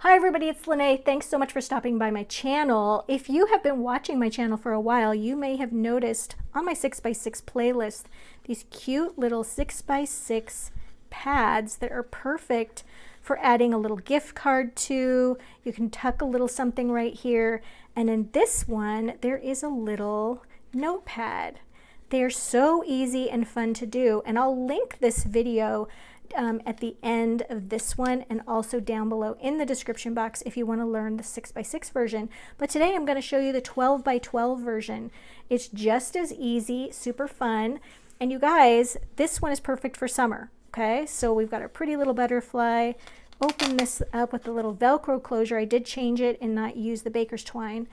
Hi everybody, it's Lene. Thanks so much for stopping by my channel. If you have been watching my channel for a while, you may have noticed on my 6x6 playlist these cute little 6x6 pads that are perfect for adding a little gift card to. You can tuck a little something right here. And in this one, there is a little notepad. They're so easy and fun to do. And I'll link this video at the end of this one and also down below in the description box if you want to learn the 6x6 version. But today I'm going to show you the 12x12 version. It's just as easy, super fun. And you guys, this one is perfect for summer. Okay, so we've got our pretty little butterfly. Open this up with a little Velcro closure. I did change it and not use the baker's twine.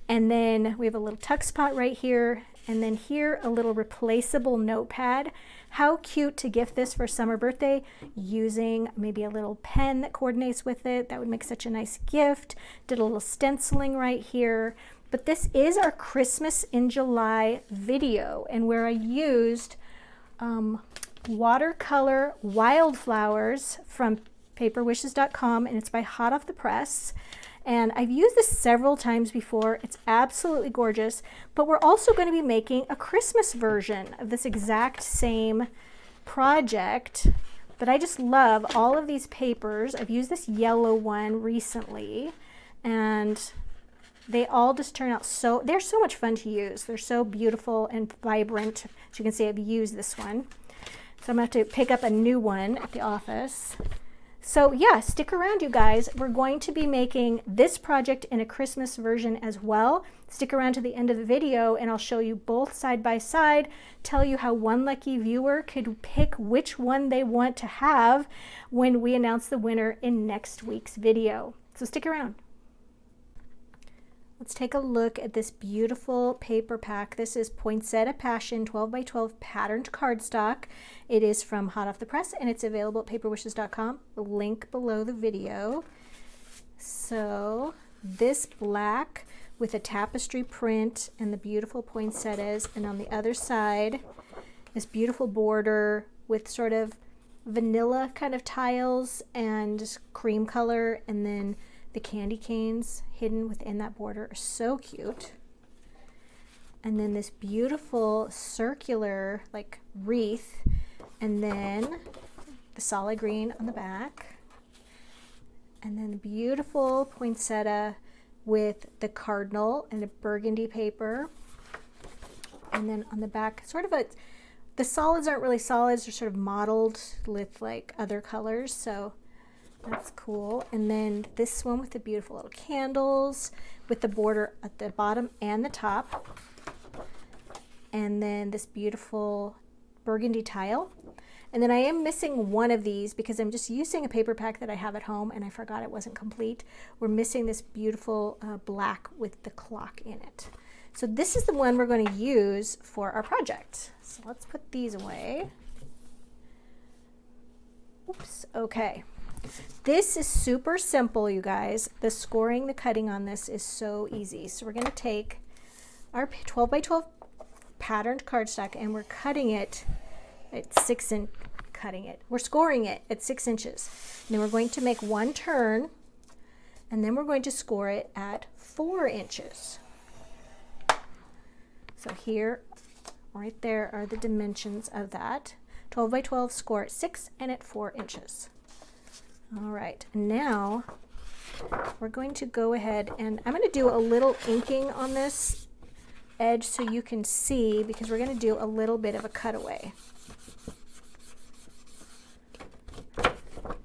And then we have a little tuck spot right here. And then here, a little replaceable notepad. How cute to gift this for summer birthday using maybe a little pen that coordinates with it. That would make such a nice gift. Did a little stenciling right here. But this is our Christmas in July video, and where I used watercolor wildflowers from paperwishes.com, and it's by Hot Off the Press. And I've used this several times before. It's absolutely gorgeous. But we're also going to be making a Christmas version of this exact same project. But I just love all of these papers. I've used this yellow one recently, and they all just turn out they're so much fun to use. They're so beautiful and vibrant. As you can see, I've used this one. So I'm going to have to pick up a new one at the office. So yeah, stick around you guys. We're going to be making this project in a Christmas version as well. Stick around to the end of the video and I'll show you both side by side, tell you how one lucky viewer could pick which one they want to have when we announce the winner in next week's video. So stick around. Let's take a look at this beautiful paper pack. This is Poinsettia Passion 12x12 patterned cardstock. It is from Hot Off the Press and it's available at paperwishes.com. Link below the video. So this black with a tapestry print and the beautiful poinsettias, and on the other side this beautiful border with sort of vanilla kind of tiles and cream color, and then the candy canes hidden within that border are so cute. And then this beautiful circular like wreath, and then the solid green on the back, and then the beautiful poinsettia with the cardinal and a burgundy paper. And then on the back, sort of the solids aren't really solids, they're sort of mottled with like other colors, so that's cool. And then this one with the beautiful little candles with the border at the bottom and the top. And then this beautiful burgundy tile. And then I am missing one of these because I'm just using a paper pack that I have at home and I forgot it wasn't complete. We're missing this beautiful black with the clock in it. So this is the one we're going to use for our project. So let's put these away. Oops, okay. This is super simple, you guys. The scoring, the cutting on this is so easy. So we're going to take our 12x12 patterned cardstock and we're cutting it at we're scoring it at 6 inches. And then we're going to make one turn and then we're going to score it at 4 inches. So here, right there are the dimensions of that. 12x12 score at 6 and at 4 inches. All right, now we're going to go ahead and I'm going to do a little inking on this edge so you can see, because we're going to do a little bit of a cutaway.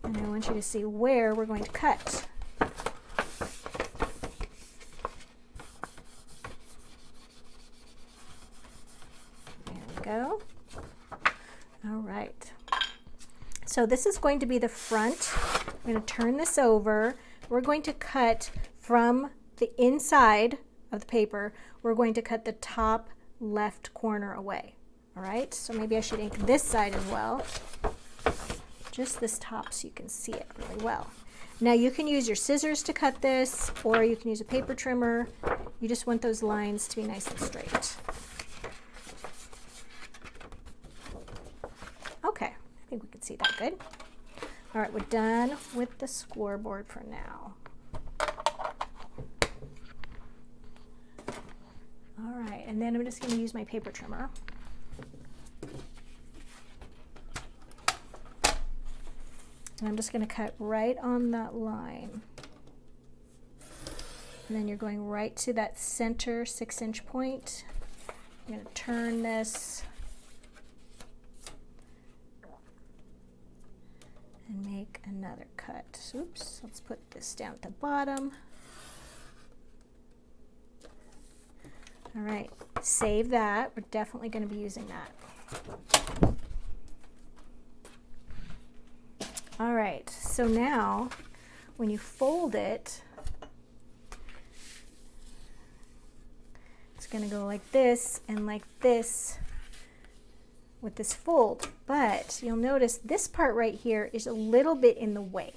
And I want you to see where we're going to cut. There we go. All right. So this is going to be the front. I'm going to turn this over. We're going to cut from the inside of the paper. We're going to cut the top left corner away. All right, so maybe I should ink this side as well. Just this top so you can see it really well. Now you can use your scissors to cut this, or you can use a paper trimmer. You just want those lines to be nice and straight. Okay, I think we can see that good. All right, we're done with the scoreboard for now. All right, and then I'm just going to use my paper trimmer. And I'm just going to cut right on that line. And then you're going right to that center 6-inch point. I'm going to turn this and make another cut. Oops, let's put this down at the bottom. All right, save that. We're definitely going to be using that. All right, so now when you fold it, it's going to go like this and like this with this fold, but you'll notice this part right here is a little bit in the way.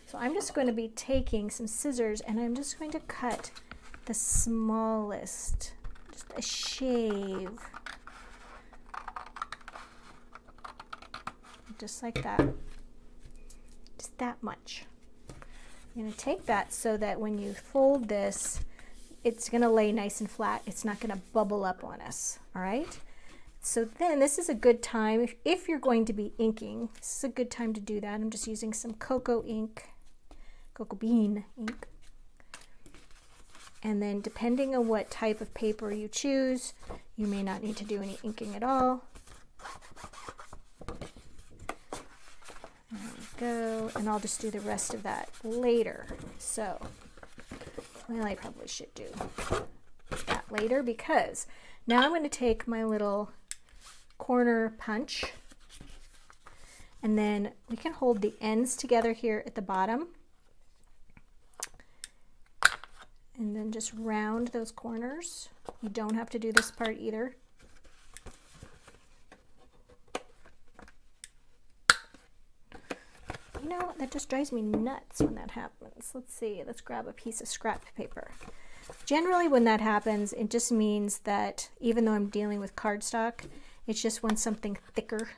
So I'm just going to be taking some scissors and I'm just going to cut the smallest, just a shave, just like that, just that much. I'm going to take that so that when you fold this, it's going to lay nice and flat. It's not going to bubble up on us, all right? So then this is a good time, if you're going to be inking, this is a good time to do that. I'm just using some cocoa ink, cocoa bean ink. And then depending on what type of paper you choose, you may not need to do any inking at all. There we go, and I'll just do the rest of that later. So, well, I probably should do that later because now I'm going to take my little corner punch and then we can hold the ends together here at the bottom and then just round those corners. You don't have to do this part either. You know, that just drives me nuts when that happens. Let's see, let's grab a piece of scrap paper. Generally when that happens, it just means that even though I'm dealing with cardstock, it's just want something thicker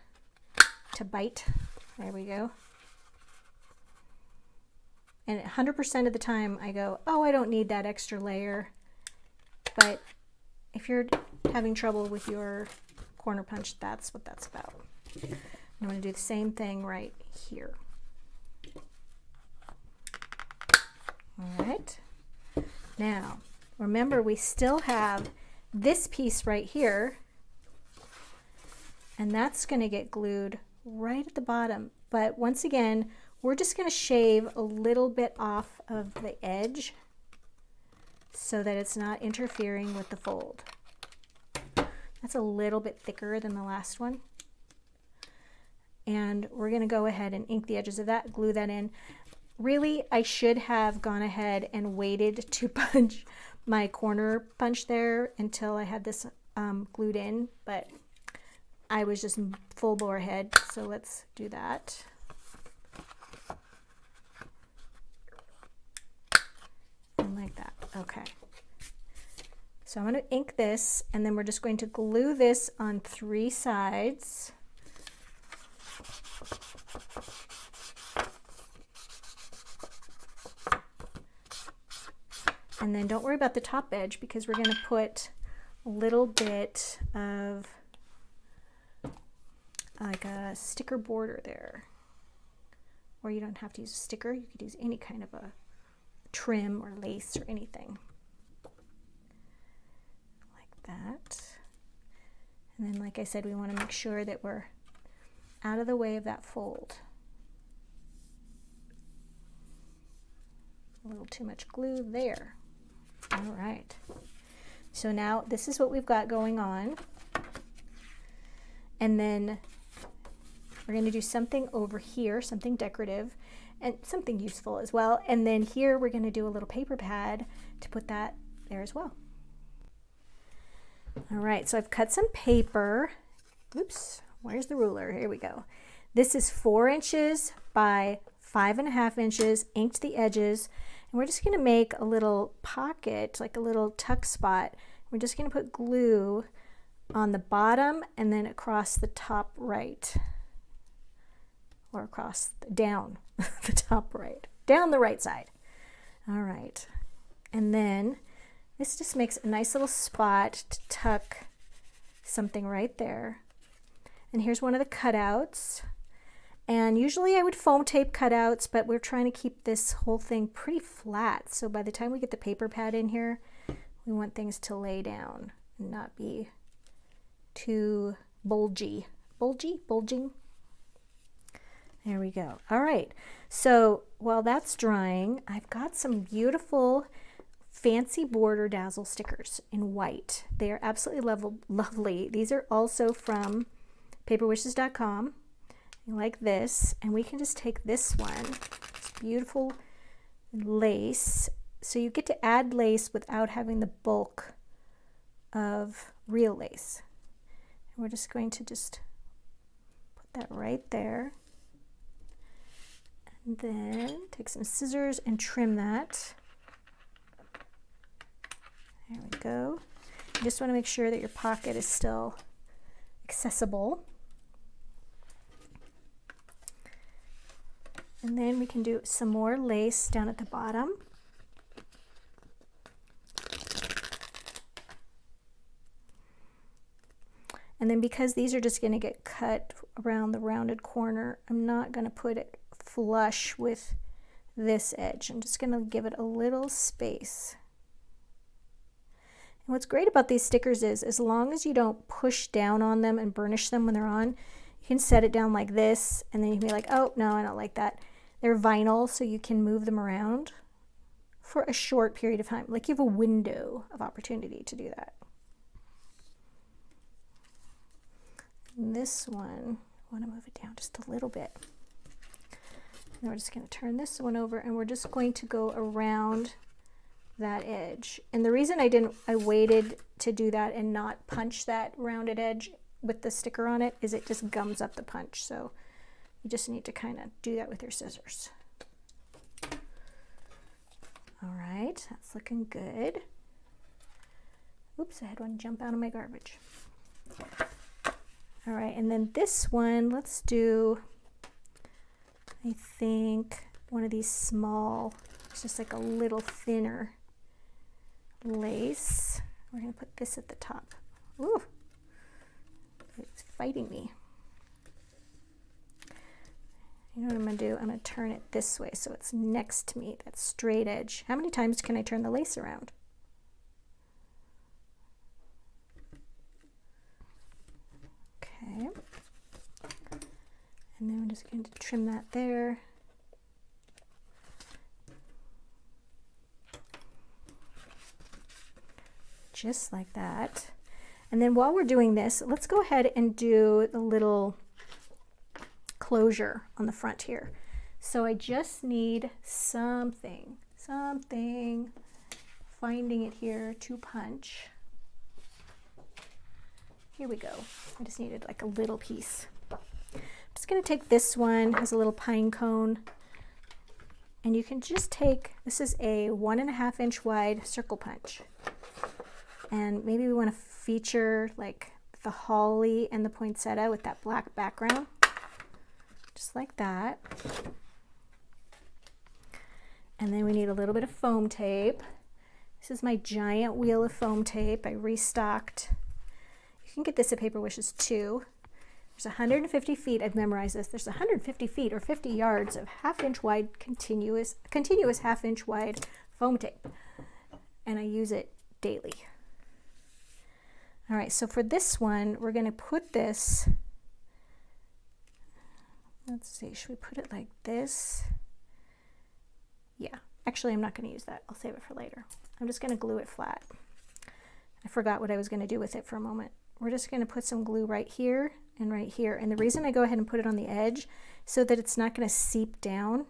to bite. There we go. And 100% of the time I go, oh, I don't need that extra layer. But if you're having trouble with your corner punch, that's what that's about. I'm going to do the same thing right here. All right. Now, remember we still have this piece right here, and that's going to get glued right at the bottom. But once again, we're just going to shave a little bit off of the edge so that it's not interfering with the fold. That's a little bit thicker than the last one. And we're going to go ahead and ink the edges of that, glue that in. Really, I should have gone ahead and waited to punch my corner punch there until I had this glued in, but I was just full bore ahead, so let's do that. And like that, okay. So I'm going to ink this, and then we're just going to glue this on 3 sides. And then don't worry about the top edge because we're going to put a little bit of like a sticker border there. Or you don't have to use a sticker, you could use any kind of a trim or lace or anything. Like that. And then like I said, we want to make sure that we're out of the way of that fold. A little too much glue there. All right. So now this is what we've got going on. And then we're going to do something over here, something decorative and something useful as well. And then here we're going to do a little paper pad to put that there as well. All right, so I've cut some paper. Oops, where's the ruler? Here we go. This is 4 inches by 5.5 inches, inked the edges. And we're just going to make a little pocket, like a little tuck spot. We're just going to put glue on the bottom and then across the top right. or across, down the top right, down the right side. All right. And then this just makes a nice little spot to tuck something right there. And here's one of the cutouts. And usually I would foam tape cutouts, but we're trying to keep this whole thing pretty flat. So by the time we get the paper pad in here, we want things to lay down and not be too bulging. There we go. All right. So while that's drying, I've got some beautiful fancy border dazzle stickers in white. They are absolutely lovely. These are also from paperwishes.com. Like this, and we can just take this one, this beautiful lace. So you get to add lace without having the bulk of real lace. And we're just going to just put that right there. And then take some scissors and trim that. There we go. You just want to make sure that your pocket is still accessible. And then we can do some more lace down at the bottom. And then because these are just going to get cut around the rounded corner, I'm not going to put it flush with this edge. I'm just going to give it a little space. And what's great about these stickers is, as long as you don't push down on them and burnish them when they're on, you can set it down like this, and then you can be like, oh, no, I don't like that. They're vinyl, so you can move them around for a short period of time. Like you have a window of opportunity to do that. And this one, I want to move it down just a little bit. And then we're just going to turn this one over, and we're just going to go around that edge. And the reason I waited to do that and not punch that rounded edge with the sticker on it is it just gums up the punch. So you just need to kind of do that with your scissors. All right, that's looking good. Oops, I had one jump out of my garbage. All right, and then this one, let's do, I think, one of these small, it's just like a little thinner lace. We're going to put this at the top. Ooh, it's fighting me. You know what I'm going to do? I'm going to turn it this way so it's next to me, that straight edge. How many times can I turn the lace around? Okay. And then we're just going to trim that there. Just like that. And then while we're doing this, let's go ahead and do the little closure on the front here. So I just need something, finding it here to punch. Here we go. I just needed like a little piece. I'm just going to take this one, has a little pine cone, and you can just take, this is a 1.5 inch wide circle punch. And maybe we want to feature like the holly and the poinsettia with that black background. Just like that. And then we need a little bit of foam tape. This is my giant wheel of foam tape. I restocked. You can get this at Paper Wishes too. There's 150 feet, I've memorized this. There's 150 feet or 50 yards of 1/2 inch wide continuous 1/2 inch wide foam tape. And I use it daily. All right, so for this one, we're going to put this, let's see, should we put it like this? Yeah, actually, I'm not going to use that. I'll save it for later. I'm just going to glue it flat. I forgot what I was going to do with it for a moment. We're just going to put some glue right here and right here. And the reason I go ahead and put it on the edge so that it's not going to seep down.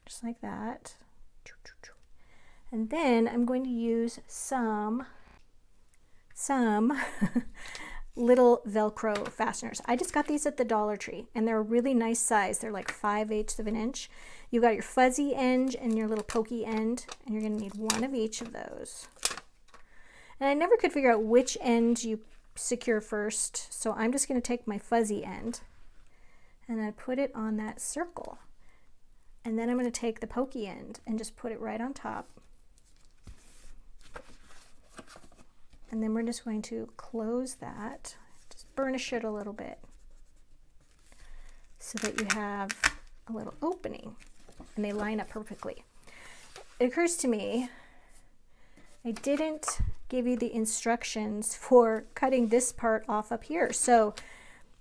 Just like that. And then I'm going to use some little Velcro fasteners. I just got these at the Dollar Tree, and they're a really nice size. They're like 5/8 of an inch. You got your fuzzy end and your little pokey end, and you're going to need one of each of those. And I never could figure out which end you secure first, so I'm just going to take my fuzzy end. and I put it on that circle. And then I'm going to take the pokey end and just put it right on top. And then we're just going to close that, just burnish it a little bit so that you have a little opening and they line up perfectly. It occurs to me, I didn't give you the instructions for cutting this part off up here. So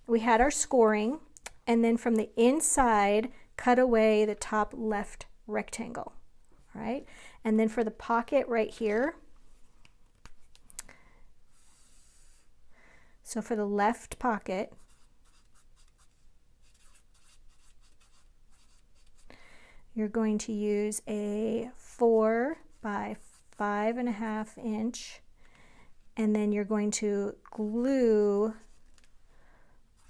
we had our scoring, and then from the inside, cut away the top left rectangle, all right? And then for the pocket right here, so for the left pocket, you're going to use a 4 by 5.5 inch, and then you're going to glue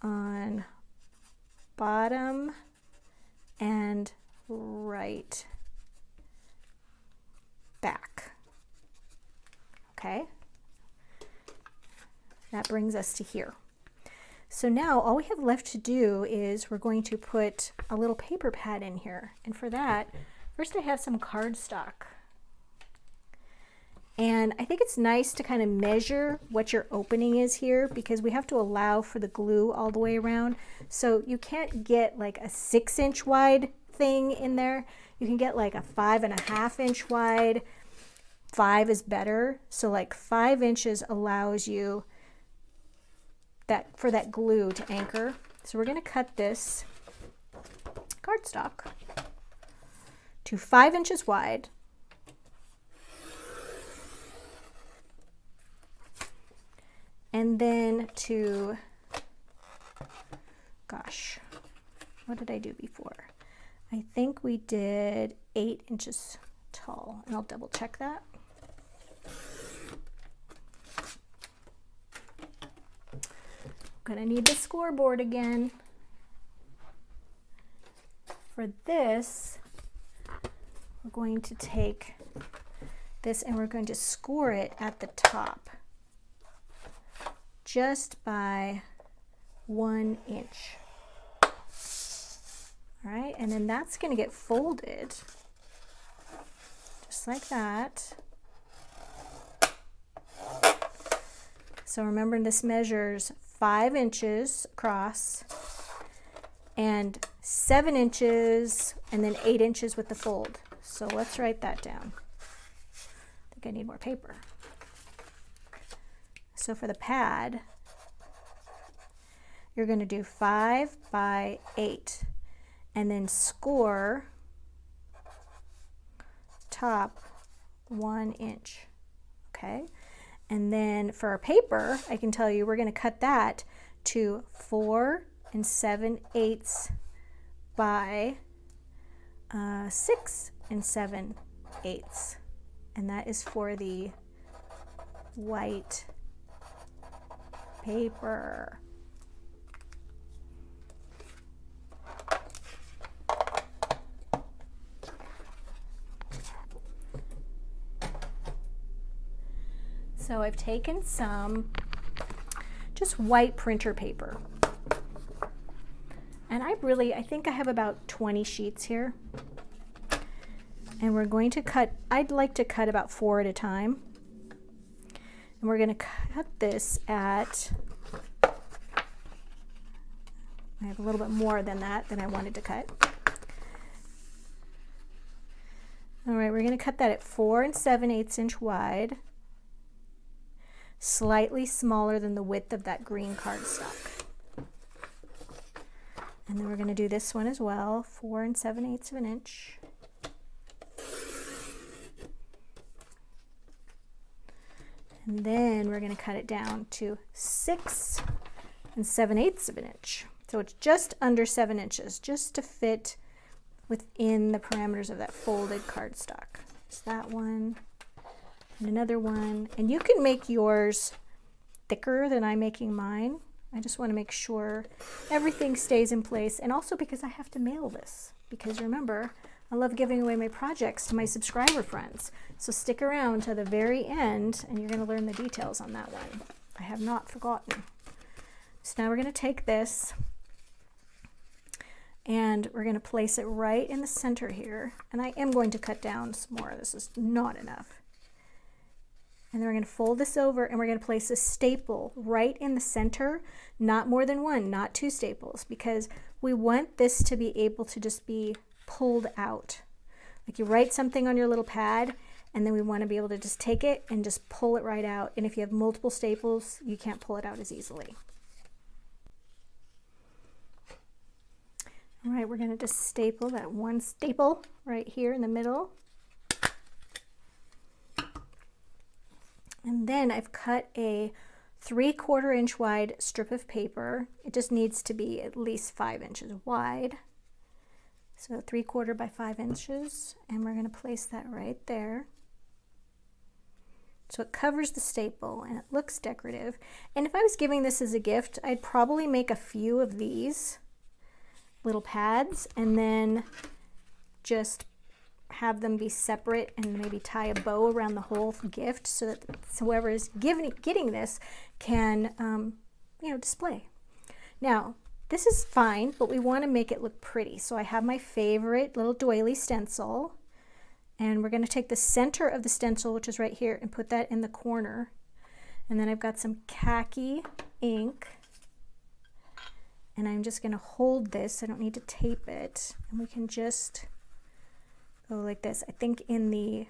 on bottom and right back. Okay, that brings us to here. So now all we have left to do is we're going to put a little paper pad in here. And for that, first I have some cardstock. And I think it's nice to kind of measure what your opening is here, because we have to allow for the glue all the way around. So you can't get like a 6-inch wide thing in there. You can get like a 5.5 inch wide. 5 is better. So like 5 inches allows you that for that glue to anchor. So we're going to cut this cardstock to 5 inches wide. And then to, gosh, what did I do before? I think we did 8 inches tall, and I'll double check that. Gonna need the scoreboard again. For this, we're going to take this and we're going to score it at the top just by 1 inch. All right, and then that's going to get folded just like that. So remember, this measures 5 inches across and 7 inches and then 8 inches with the fold. So let's write that down. I think I need more paper. So for the pad, you're going to do 5 by 8 and then score top 1 inch. Okay. And then for our paper, I can tell you we're going to cut that to 4 7/8 by 6 7/8. And that is for the white paper. So I've taken some just white printer paper, and I think I have about 20 sheets here, and we're going to cut, I'd like to cut about 4 at a time, and we're going to cut this at, I have a little bit more than that than I wanted to cut. All right, we're going to cut that at 4 7/8 inch wide, slightly smaller than the width of that green cardstock. And then we're going to do this one as well, 4 7/8 of an inch. And then we're going to cut it down to 6 7/8 of an inch. So it's just under 7 inches, just to fit within the parameters of that folded cardstock. It's that one. And another one, and you can make yours thicker than I'm making mine. I just want to make sure everything stays in place, and also because I have to mail this, because remember, I love giving away my projects to my subscriber friends. So stick around to the very end and you're going to learn the details on that one. I have not forgotten. So now we're going to take this And we're going to place it right in the center here. And I am going to cut down some more. This is not enough. And then we're going to fold this over and we're going to place a staple right in the center, not more than one, not two staples, because we want this to be able to just be pulled out. Like you write something on your little pad and then we want to be able to just take it and just pull it right out. And if you have multiple staples, you can't pull it out as easily. All right, we're going to just staple that one staple right here in the middle. And then I've cut a 3/4 inch wide strip of paper. It just needs to be at least 5 inches wide. So 3/4 by 5 inches, and we're going to place that right there. So it covers the staple and it looks decorative. And if I was giving this as a gift, I'd probably make a few of these little pads and then just have them be separate and maybe tie a bow around the whole gift so that whoever is getting this can display. Now this is fine, but we want to make it look pretty. So I have my favorite little doily stencil, and we're going to take the center of the stencil, which is right here, and put that in the corner. And then I've got some khaki ink. And I'm just going to hold this. I don't need to tape it. And we can just go like this. I think in the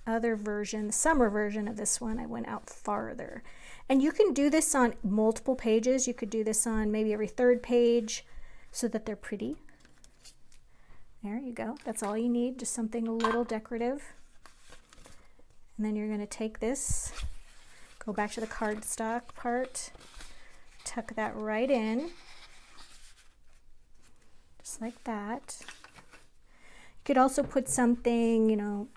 other version, the summer version of this one, I went out farther. And you can do this on multiple pages. You could do this on maybe every 3rd page so that they're pretty. There you go. That's all you need, just something a little decorative. And then you're going to take this, go back to the cardstock part, tuck that right in, just like that. You could also put something,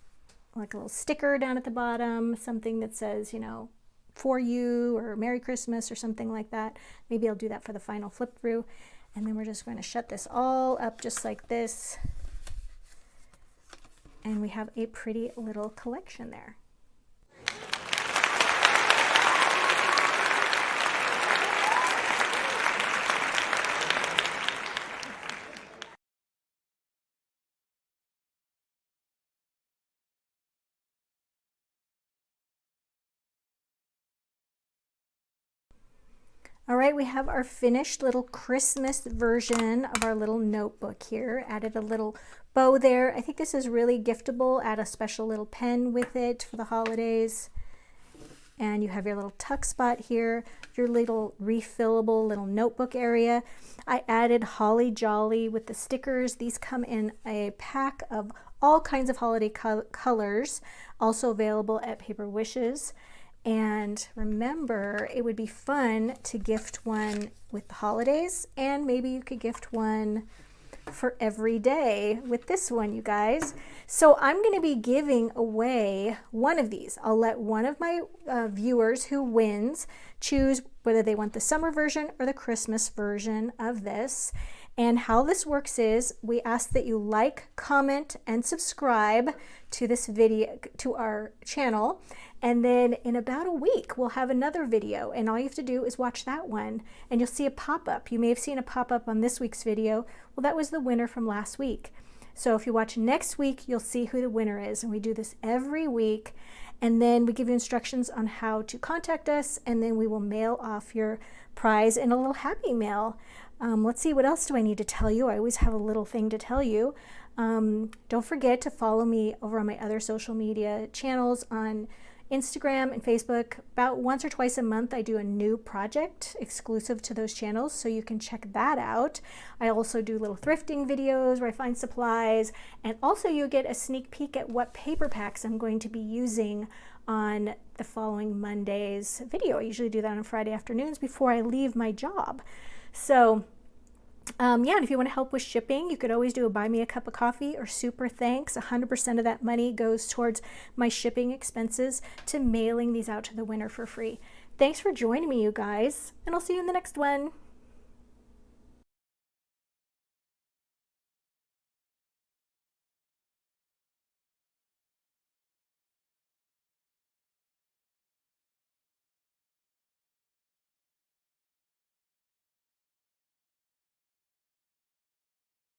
like a little sticker down at the bottom, something that says, for you or Merry Christmas or something like that. Maybe I'll do that for the final flip through. And then we're just going to shut this all up just like this. And we have a pretty little collection there. All right, we have our finished little Christmas version of our little notebook here. Added a little bow there. I think this is really giftable. Add a special little pen with it for the holidays. And you have your little tuck spot here, your little refillable little notebook area. I added Holly Jolly with the stickers. These come in a pack of all kinds of holiday colors, also available at Paper Wishes. And remember, it would be fun to gift one with the holidays, and maybe you could gift one for every day with this one, you guys. So I'm going to be giving away one of these. I'll let one of my viewers who wins choose whether they want the summer version or the Christmas version of this. And how this works is we ask that you like, comment, and subscribe to this video, to our channel. And then in about a week, we'll have another video. And all you have to do is watch that one and you'll see a pop-up. You may have seen a pop-up on this week's video. Well, that was the winner from last week. So if you watch next week, you'll see who the winner is. And we do this every week. And then we give you instructions on how to contact us. And then we will mail off your prize in a little happy mail. Let's see, what else do I need to tell you? I always have a little thing to tell you. Don't forget to follow me over on my other social media channels on Instagram and Facebook. About once or twice a month, I do a new project exclusive to those channels, so you can check that out. I also do little thrifting videos where I find supplies, and also you get a sneak peek at what paper packs I'm going to be using on the following Monday's video. I usually do that on Friday afternoons before I leave my job. So yeah, and if you want to help with shipping, you could always do a buy me a cup of coffee or super thanks. 100% of that money goes towards my shipping expenses to mailing these out to the winner for free. Thanks for joining me, you guys, and I'll see you in the next one.